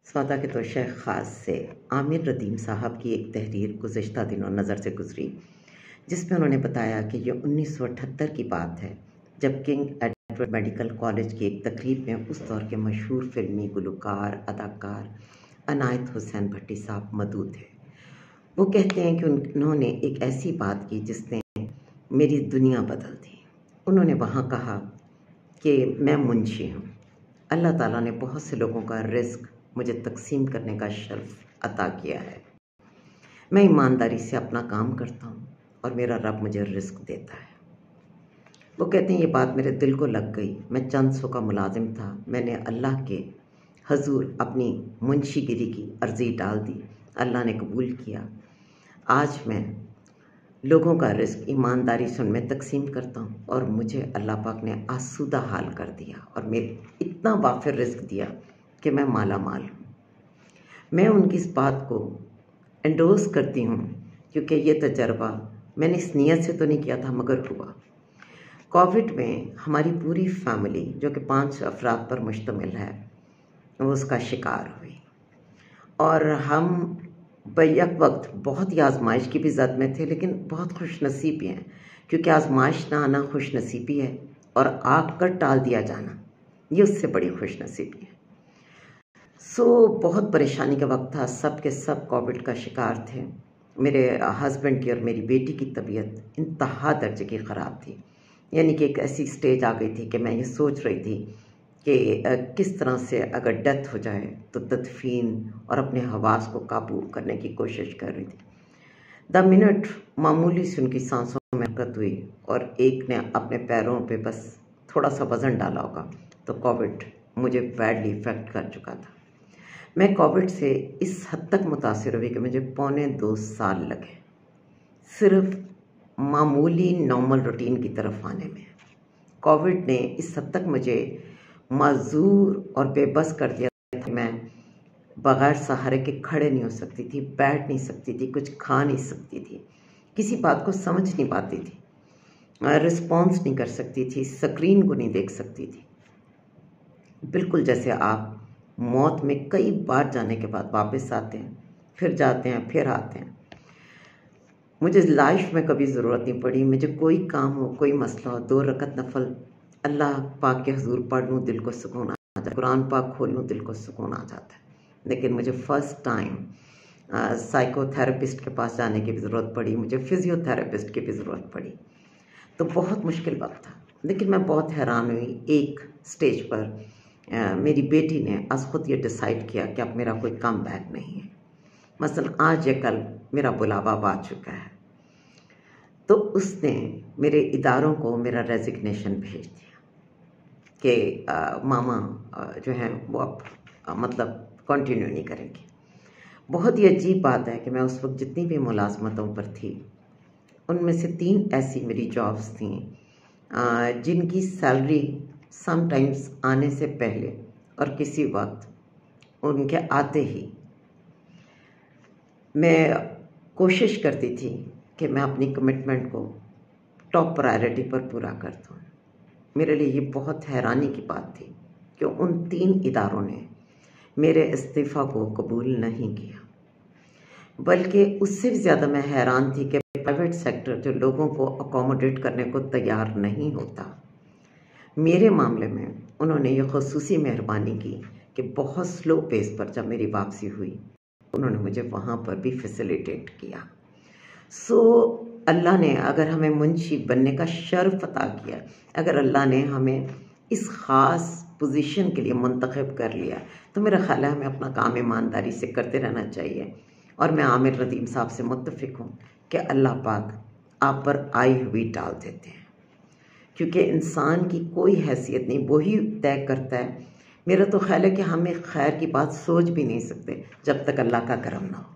सौदा के तोशा ख़ास से आमिर रदीम साहब की एक तहरीर गुज़िश्ता दिनों नज़र से गुज़री, जिसमें उन्होंने बताया कि ये 1978 की बात है, जब किंग एडवर्ड मेडिकल कॉलेज की एक तकरीब में उस दौर के मशहूर फ़िल्मी गुलकार अदाकार अनायत हुसैन भट्टी साहब मौजूद थे। वो कहते हैं कि उन्होंने एक ऐसी बात की जिसने मेरी दुनिया बदल दी। उन्होंने वहाँ कहा कि मैं मुंशी हूँ, अल्लाह ताला ने बहुत से लोगों का रिस्क मुझे तकसीम करने का शर्फ अता किया है। मैं ईमानदारी से अपना काम करता हूँ और मेरा रब मुझे रिस्क देता है। वो कहते हैं ये बात मेरे दिल को लग गई। मैं चंद सौ का मुलाजिम था, मैंने अल्लाह के हजूर अपनी मुंशीगिरी की अर्जी डाल दी, अल्लाह ने कबूल किया। आज मैं लोगों का रिस्क ईमानदारी से उनमें तकसीम करता हूँ और मुझे अल्लाह पाक ने आसूदा हाल कर दिया और मेरे इतना वाफिर रिस्क दिया कि मैं माला माल हूँ। मैं उनकी इस बात को एंडोर्स करती हूँ क्योंकि ये तजर्बा मैंने इस नीयत से तो नहीं किया था, मगर हुआ। कोविड में हमारी पूरी फैमिली जो कि 5 अफराद पर मुश्तमिल है, वो उसका शिकार हुई और हम बैक वक्त बहुत ही आजमाइश की भी ज़द में थे, लेकिन बहुत खुश नसीब भी हैं क्योंकि आजमाइश ना आना खुश नसीबी है और आकर टाल दिया जाना ये उससे बड़ी खुश नसीबी है। बहुत परेशानी का वक्त था, सब के सब कोविड का शिकार थे। मेरे हस्बैंड की और मेरी बेटी की तबीयत इंतहा दर्जे की ख़राब थी, यानी कि एक ऐसी स्टेज आ गई थी कि मैं ये सोच रही थी कि किस तरह से अगर डेथ हो जाए तो तदफीन और अपने हवास को काबू करने की कोशिश कर रही थी। द मिनट मामूली से उनकी सांसों में हरकत हुई और एक ने अपने पैरों पे बस थोड़ा सा वज़न डाला होगा तो कोविड मुझे बैडली इफ़ेक्ट कर चुका था। मैं कोविड से इस हद तक मुतासिर हुई कि मुझे 2.25 साल लगे सिर्फ मामूली नॉर्मल रूटीन की तरफ आने में। कोविड ने इस हद तक मुझे माजूर और बेबस कर दिया था। मैं बग़ैर सहारे के खड़े नहीं हो सकती थी, बैठ नहीं सकती थी, कुछ खा नहीं सकती थी, किसी बात को समझ नहीं पाती थी, रिस्पॉन्स नहीं कर सकती थी, स्क्रीन को नहीं देख सकती थी। बिल्कुल जैसे आप मौत में कई बार जाने के बाद वापस आते हैं, फिर जाते हैं, फिर आते हैं। मुझे लाइफ में कभी ज़रूरत नहीं पड़ी, मुझे कोई काम हो, कोई मसला हो, 2 रकत नफल अल्लाह पाक के हुजूर पढ़ लूँ, दिल को सुकून आ जाता है, कुरान पाक खोल लूँ, दिल को सुकून आ जाता है। लेकिन मुझे फ़र्स्ट टाइम साइकोथेरेपिस्ट के पास जाने की भी ज़रूरत पड़ी, मुझे फिज़ियोथेरेपिस्ट की भी ज़रूरत पड़ी, तो बहुत मुश्किल वक्त था। लेकिन मैं बहुत हैरान हुई, एक स्टेज पर मेरी बेटी ने आज खुद ये डिसाइड किया कि अब मेरा कोई कम बैक नहीं है, मसलन आज या कल मेरा बुलावा आ चुका है, तो उसने मेरे इदारों को मेरा रेजिग्नेशन भेज दिया कि मामा जो हैं वो अब मतलब कंटिन्यू नहीं करेंगे। बहुत ही अजीब बात है कि मैं उस वक्त जितनी भी मुलाजमतों पर थी, उनमें से 3 ऐसी मेरी जॉब्स थी जिनकी सैलरी समटाइम्स आने से पहले और किसी वक्त उनके आते ही मैं कोशिश करती थी कि मैं अपनी कमिटमेंट को टॉप प्रायोरिटी पर पूरा कर दूँ। मेरे लिए ये बहुत हैरानी की बात थी कि उन 3 इदारों ने मेरे इस्तीफ़ा को कबूल नहीं किया, बल्कि उससे भी ज़्यादा मैं हैरान थी कि प्राइवेट सेक्टर जो लोगों को अकोमोडेट करने को तैयार नहीं होता, मेरे मामले में उन्होंने ये ख़ुसूसी मेहरबानी की कि बहुत स्लो पेस पर जब मेरी वापसी हुई उन्होंने मुझे वहाँ पर भी फैसिलिटेट किया। अल्लाह ने अगर हमें मुंशी बनने का शर्फ अता किया, अगर अल्लाह ने हमें इस ख़ास पोजीशन के लिए मुंतखब कर लिया, तो मेरा ख़्याल है हमें अपना काम ईमानदारी से करते रहना चाहिए। और मैं आमिर रदीम साहब से मुत्तफ़िक हूँ कि अल्लाह पाक आप पर आई हुई डाल देते हैं, क्योंकि इंसान की कोई हैसियत नहीं, वही तय करता है। मेरा तो ख्याल है कि हम एक खैर की बात सोच भी नहीं सकते जब तक अल्लाह का करम ना हो।